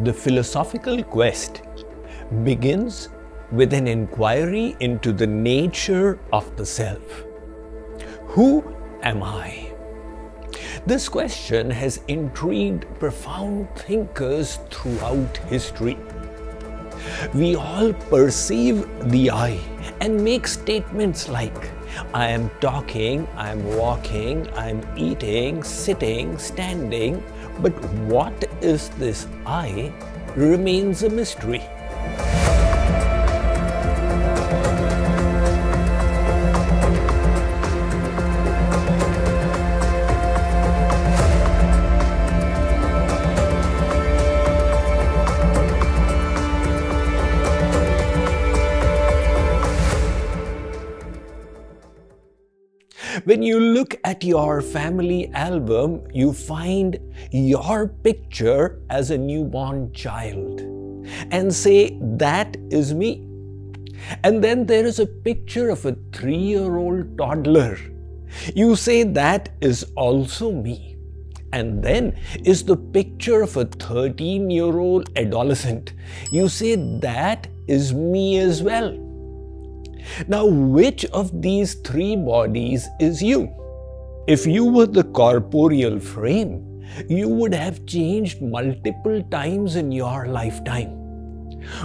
The philosophical quest begins with an inquiry into the nature of the self. Who am I? This question has intrigued profound thinkers throughout history. We all perceive the I and make statements like, I am talking, I am walking, I am eating, sitting, standing, but what is this I remains a mystery. When you look at your family album, you find your picture as a newborn child and say, that is me. And then there is a picture of a 3-year-old toddler. You say, that is also me. And then is the picture of a 13-year-old adolescent. You say, that is me as well. Now, which of these 3 bodies is you? If you were the corporeal frame, you would have changed multiple times in your lifetime.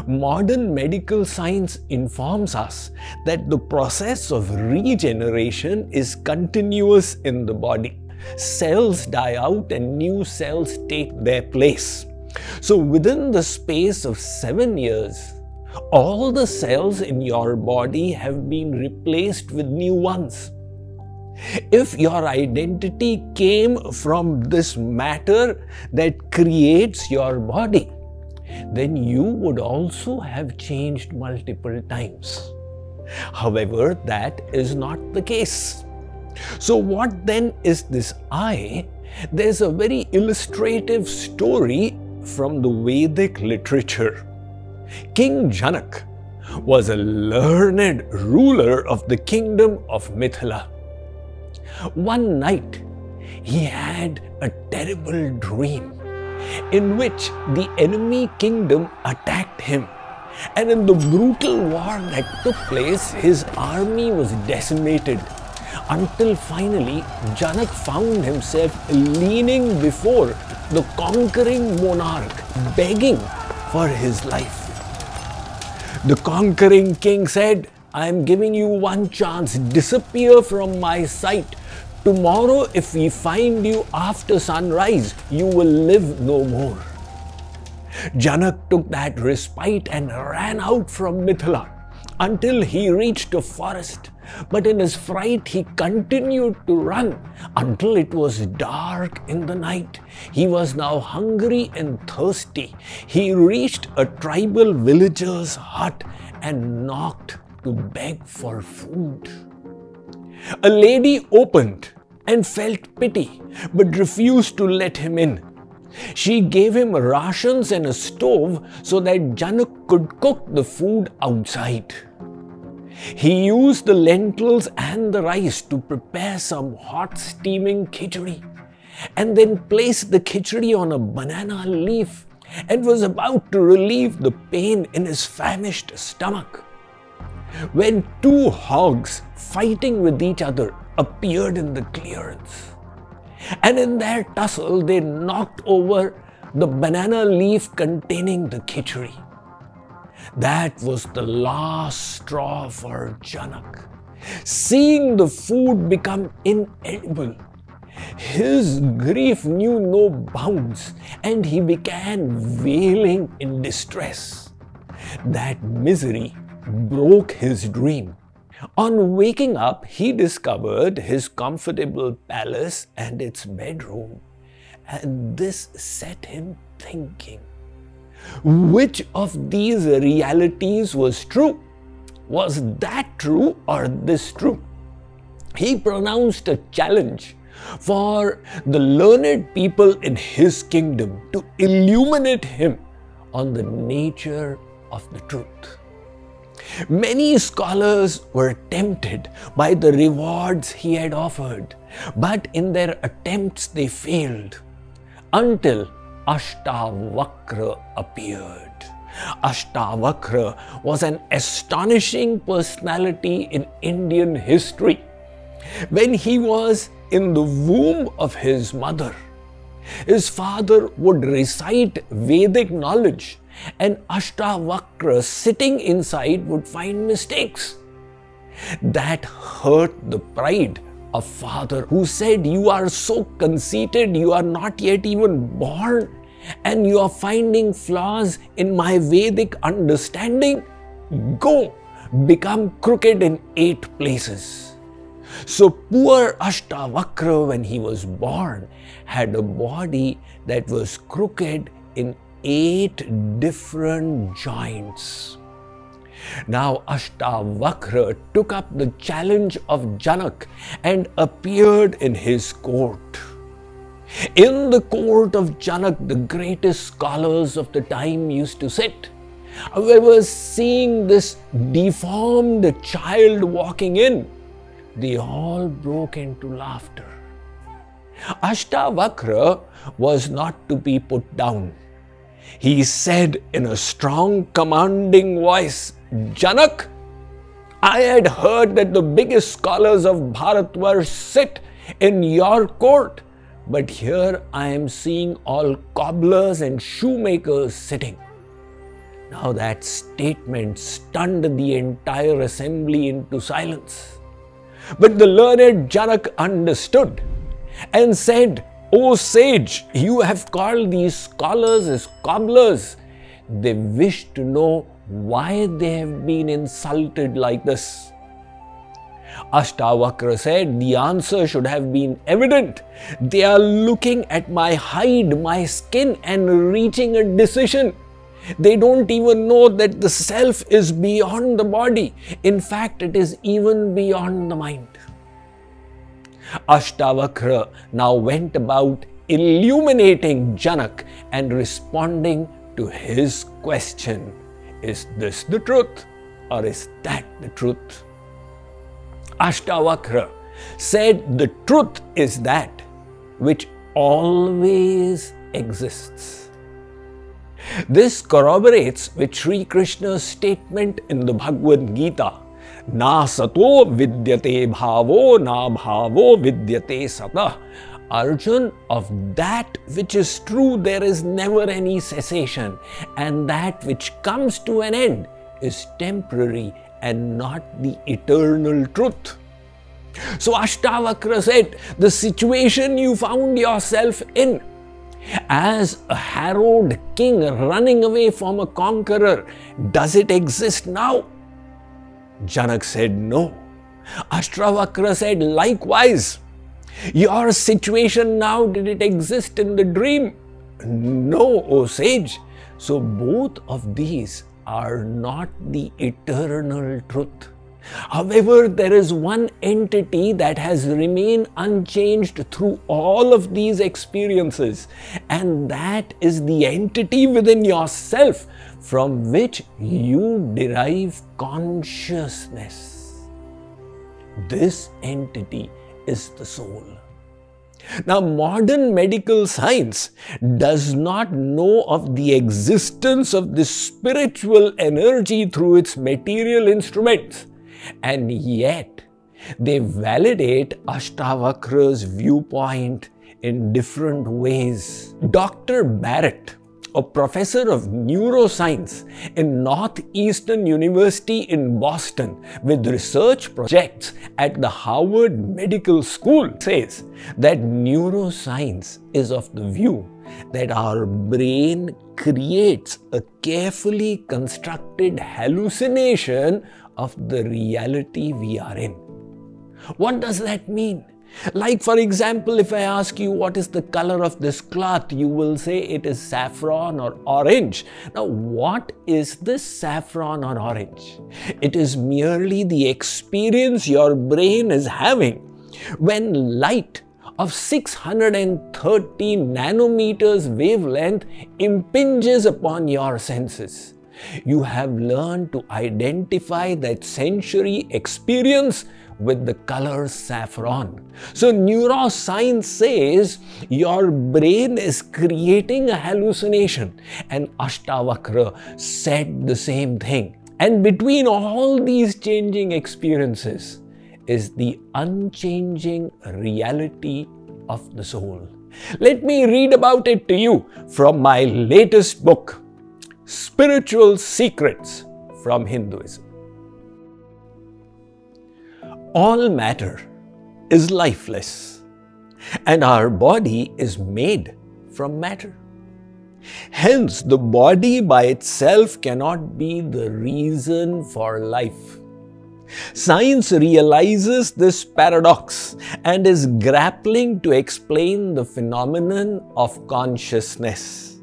Modern medical science informs us that the process of regeneration is continuous in the body. Cells die out and new cells take their place. So within the space of 7 years, all the cells in your body have been replaced with new ones. If your identity came from this matter that creates your body, then you would also have changed multiple times. However, that is not the case. So what then is this I? There's a very illustrative story from the Vedic literature. King Janak was a learned ruler of the kingdom of Mithila. One night, he had a terrible dream in which the enemy kingdom attacked him. And in the brutal war that took place, his army was decimated until finally Janak found himself leaning before the conquering monarch, begging for his life. The conquering king said, I am giving you one chance, disappear from my sight. Tomorrow, if we find you after sunrise, you will live no more. Janak took that respite and ran out from Mithila until he reached a forest. But in his fright, he continued to run until it was dark in the night. He was now hungry and thirsty. He reached a tribal villager's hut and knocked to beg for food. A lady opened and felt pity, but refused to let him in. She gave him rations and a stove so that Janak could cook the food outside. He used the lentils and the rice to prepare some hot steaming khichdi and then placed the khichdi on a banana leaf and was about to relieve the pain in his famished stomach when 2 hogs fighting with each other appeared in the clearance. And in their tussle, they knocked over the banana leaf containing the khichdi. That was the last straw for Janak. Seeing the food become inedible, his grief knew no bounds and he began wailing in distress. That misery broke his dream. On waking up, he discovered his comfortable palace and its bedroom, and this set him thinking. Which of these realities was true? Was that true or this true? He pronounced a challenge for the learned people in his kingdom to illuminate him on the nature of the truth. Many scholars were tempted by the rewards he had offered, but in their attempts they failed, until Ashtavakra appeared. Ashtavakra was an astonishing personality in Indian history. When he was in the womb of his mother, his father would recite Vedic knowledge, and Ashtavakra sitting inside would find mistakes. That hurt the pride of father, who said, "You are so conceited, you are not yet even born, and you are finding flaws in my Vedic understanding. Go, become crooked in 8 places." So poor Ashtavakra, when he was born, had a body that was crooked in 8 different joints. Now Ashtavakra took up the challenge of Janak and appeared in his court. In the court of Janak, the greatest scholars of the time used to sit. However, seeing this deformed child walking in, they all broke into laughter. Ashtavakra was not to be put down. He said in a strong, commanding voice, "Janak, I had heard that the biggest scholars of Bharatvarsh sit in your court, but here I am seeing all cobblers and shoemakers sitting." Now that statement stunned the entire assembly into silence. But the learned Janak understood and said, "O sage, you have called these scholars as cobblers. They wish to know why they have been insulted like this." Ashtavakra said, "The answer should have been evident. They are looking at my hide, my skin, and reaching a decision. They don't even know that the self is beyond the body. In fact, it is even beyond the mind." Ashtavakra now went about illuminating Janak and responding to his question, "Is this the truth, or is that the truth?" Ashtavakra said, "The truth is that which always exists." This corroborates with Sri Krishna's statement in the Bhagavad Gita, "Na sato vidyate bhavo, na bhavo vidyate sata." Arjun, of that which is true there is never any cessation, and that which comes to an end is temporary and not the eternal truth. So Ashtavakra said, the situation you found yourself in as a harrowed king running away from a conqueror, does it exist now? Janak said, "No." Ashtavakra said, "Likewise, your situation now, did it exist in the dream?" "No, O sage." So both of these are not the eternal truth. However, there is one entity that has remained unchanged through all of these experiences, and that is the entity within yourself from which you derive consciousness. This entity is the soul. Now, modern medical science does not know of the existence of this spiritual energy through its material instruments, and yet they validate Ashtavakra's viewpoint in different ways. Dr. Barrett, a professor of neuroscience in Northeastern University in Boston with research projects at the Harvard Medical School, says that neuroscience is of the view that our brain creates a carefully constructed hallucination of the reality we are in. What does that mean? Like, for example, if I ask you what is the color of this cloth, you will say it is saffron or orange. Now, what is this saffron or orange? It is merely the experience your brain is having when light of 630 nanometers wavelength impinges upon your senses. You have learned to identify that sensory experience with the color saffron. So neuroscience says your brain is creating a hallucination, and Ashtavakra said the same thing. And between all these changing experiences is the unchanging reality of the soul. Let me read about it to you from my latest book, Spiritual Secrets from Hinduism. All matter is lifeless, and our body is made from matter. Hence, the body by itself cannot be the reason for life. Science realizes this paradox and is grappling to explain the phenomenon of consciousness.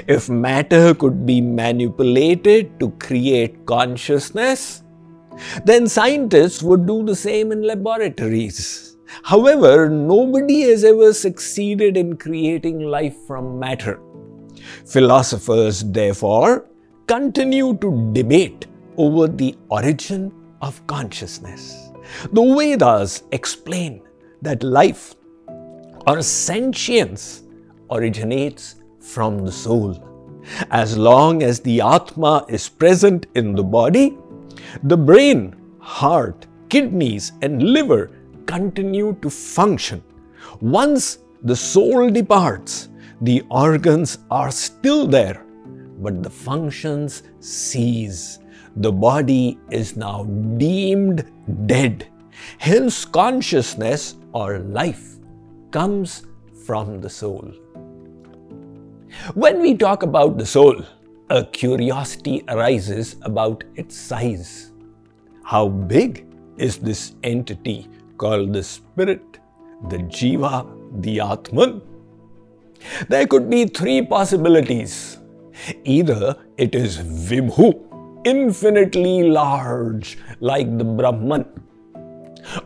If matter could be manipulated to create consciousness, then scientists would do the same in laboratories. However, nobody has ever succeeded in creating life from matter. Philosophers, therefore, continue to debate over the origin of consciousness. The Vedas explain that life or sentience originates from the soul. As long as the Atma is present in the body, the brain, heart, kidneys, and liver continue to function. Once the soul departs, the organs are still there, but the functions cease. The body is now deemed dead. Hence, consciousness or life comes from the soul. When we talk about the soul, a curiosity arises about its size. How big is this entity called the spirit, the jiva, the Atman? There could be three possibilities. Either it is Vibhu, infinitely large like the Brahman.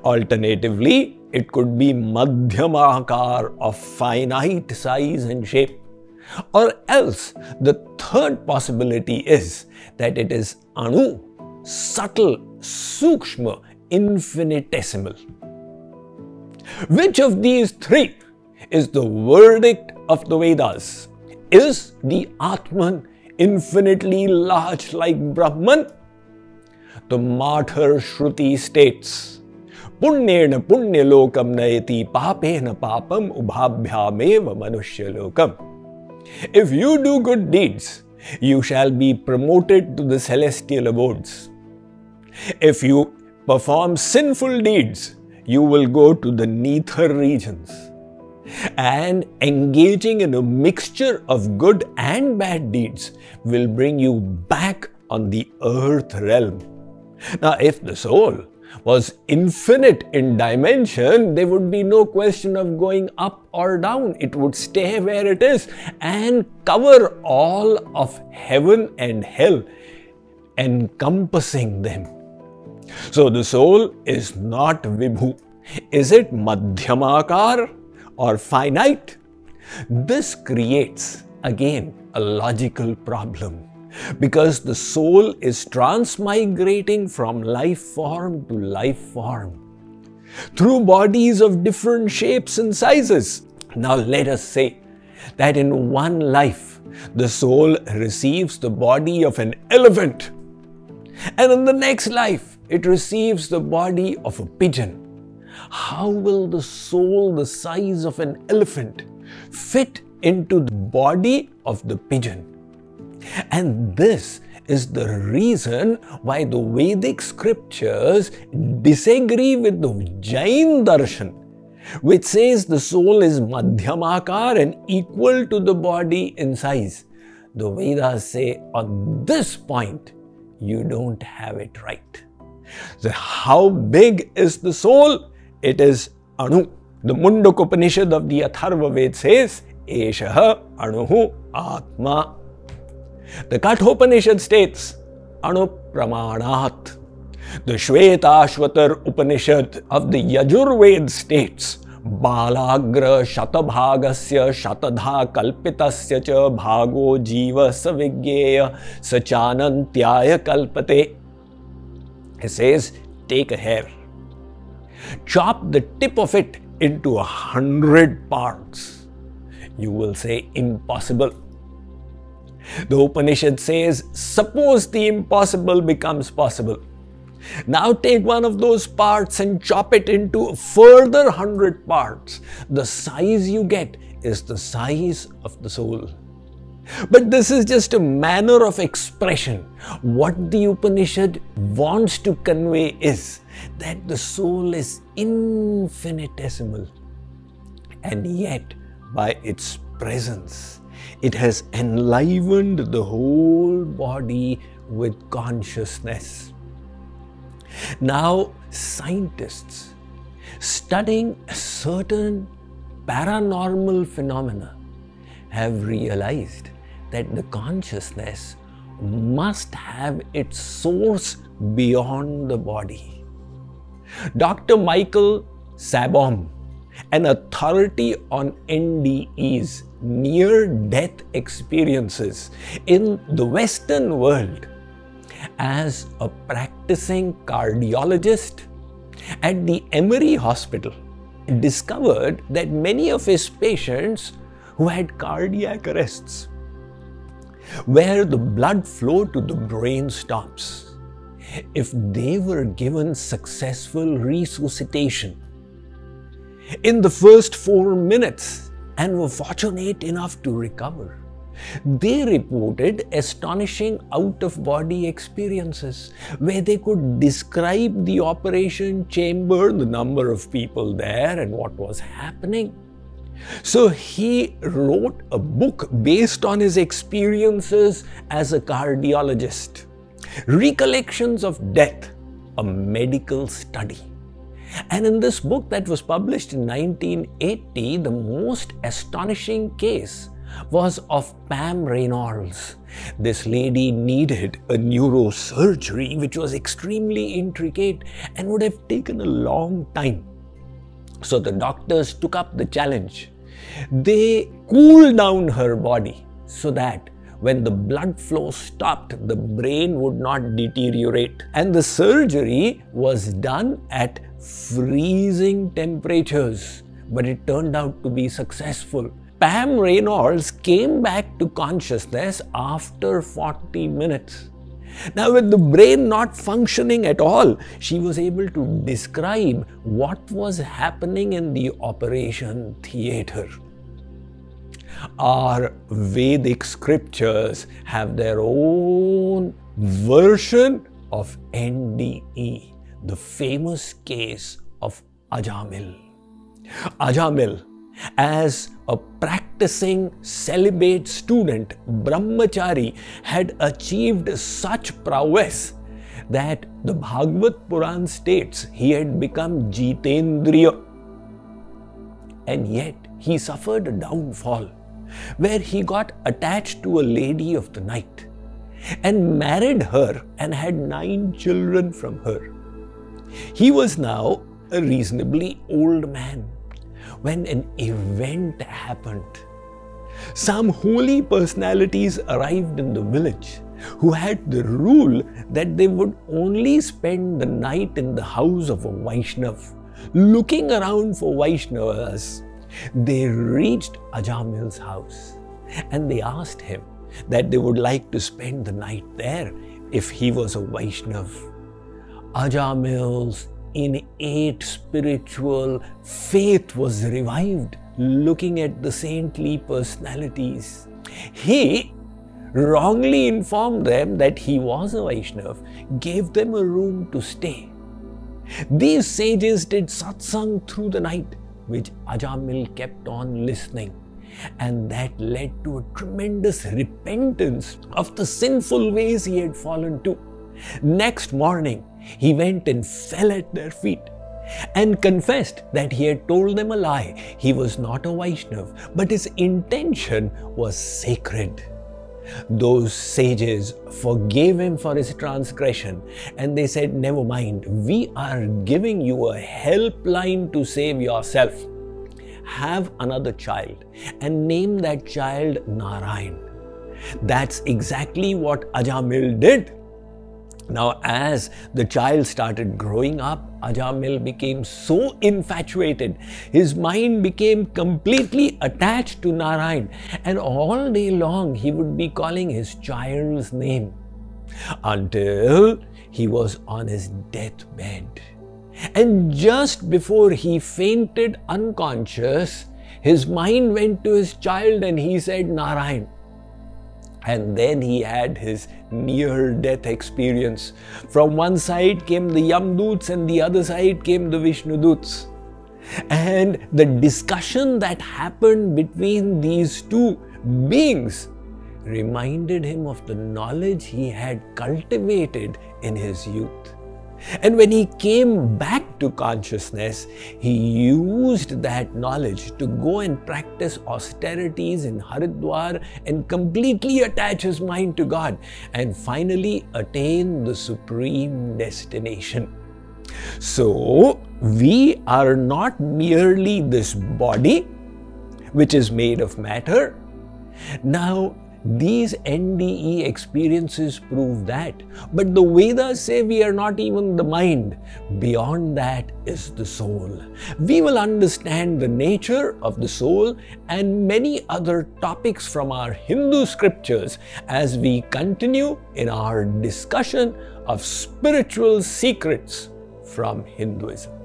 Alternatively, it could be Madhyamakar, of finite size and shape. Or else, the third possibility is that it is Anu, subtle, Sukshma, infinitesimal. Which of these three is the verdict of the Vedas? Is the Atman infinitely large like Brahman? The Martyr Shruti states, Punyena punyalokam nayati papena papam ubhabhyameva manushya-lokam. If you do good deeds, you shall be promoted to the celestial abodes. If you perform sinful deeds, you will go to the nether regions. And engaging in a mixture of good and bad deeds will bring you back on the earth realm. Now, if the soul was infinite in dimension, there would be no question of going up or down. It would stay where it is and cover all of heaven and hell, encompassing them. So the soul is not Vibhu. Is it Madhyamakar or finite? This creates, again, a logical problem, because the soul is transmigrating from life form to life form through bodies of different shapes and sizes. Now let us say that in one life, the soul receives the body of an elephant, and in the next life, it receives the body of a pigeon. How will the soul the size of an elephant fit into the body of the pigeon? And this is the reason why the Vedic scriptures disagree with the Jain darshan, which says the soul is Madhyamakar and equal to the body in size. The Vedas say on this point, you don't have it right. So how big is the soul? It is Anu. The Mundaka Upanishad of the Atharva Ved says, Eshaha Anuhu Atma. The Kathopanishad states, Anu Pramanat. The Shvetashvatar Upanishad of the Yajurved states, Balagra shatabhagasya shatadha kalpitasya cha bhago jiva savigyeya sachanantyaya kalpate. He says, take a hair, chop the tip of it into 100 parts. You will say, impossible. The Upanishad says, suppose the impossible becomes possible. Now take one of those parts and chop it into a further 100 parts. The size you get is the size of the soul. But this is just a manner of expression. What the Upanishad wants to convey is that the soul is infinitesimal, and yet by its presence, it has enlivened the whole body with consciousness. Now, scientists studying certain paranormal phenomena have realized that the consciousness must have its source beyond the body. Dr. Michael Sabom, an authority on NDEs, near-death experiences in the Western world, as a practicing cardiologist at the Emory Hospital, discovered that many of his patients who had cardiac arrests, where the blood flow to the brain stops, if they were given successful resuscitation in the first 4 minutes and were fortunate enough to recover, they reported astonishing out-of-body experiences where they could describe the operation chamber, the number of people there, and what was happening. So he wrote a book based on his experiences as a cardiologist, Recollections of Death, a medical study. And in this book that was published in 1980, the most astonishing case was of Pam Reynolds. This lady needed a neurosurgery which was extremely intricate and would have taken a long time. So the doctors took up the challenge. They cooled down her body so that when the blood flow stopped, the brain would not deteriorate. And the surgery was done at freezing temperatures, but it turned out to be successful. Pam Reynolds came back to consciousness after 40 minutes. Now, with the brain not functioning at all, she was able to describe what was happening in the operation theatre. Our Vedic scriptures have their own version of NDE, the famous case of Ajamil. Ajamil, as a practicing celibate student, brahmachari, had achieved such prowess that the Bhagavad Puran states he had become Jitendriya. And yet he suffered a downfall where he got attached to a lady of the night and married her and had 9 children from her. He was now a reasonably old man when an event happened. Some holy personalities arrived in the village who had the rule that they would only spend the night in the house of a Vaishnav. Looking around for Vaishnavas, they reached Ajamil's house and they asked him that they would like to spend the night there if he was a Vaishnav. Ajamil's innate spiritual faith was revived looking at the saintly personalities. He wrongly informed them that he was a Vaishnav, gave them a room to stay. These sages did satsang through the night, which Ajamil kept on listening, and that led to a tremendous repentance of the sinful ways he had fallen to. Next morning, he went and fell at their feet and confessed that he had told them a lie. He was not a Vaishnav, but his intention was sacred. Those sages forgave him for his transgression and they said, never mind, we are giving you a helpline to save yourself. have another child and name that child Narayan. That's exactly what Ajamil did. Now, as the child started growing up, Ajamil became so infatuated. His mind became completely attached to Narayan, and all day long he would be calling his child's name until he was on his deathbed. And just before he fainted unconscious, his mind went to his child and he said Narayan. And then he had his near-death experience. From one side came the Yamdoots and the other side came the Vishnudoots. And the discussion that happened between these two beings reminded him of the knowledge he had cultivated in his youth. And when he came back to consciousness, he used that knowledge to go and practice austerities in Haridwar and completely attach his mind to God and finally attain the supreme destination. So, we are not merely this body, which is made of matter. Now, these NDE experiences prove that. But the Vedas say we are not even the mind. Beyond that is the soul. We will understand the nature of the soul and many other topics from our Hindu scriptures as we continue in our discussion of spiritual secrets from Hinduism.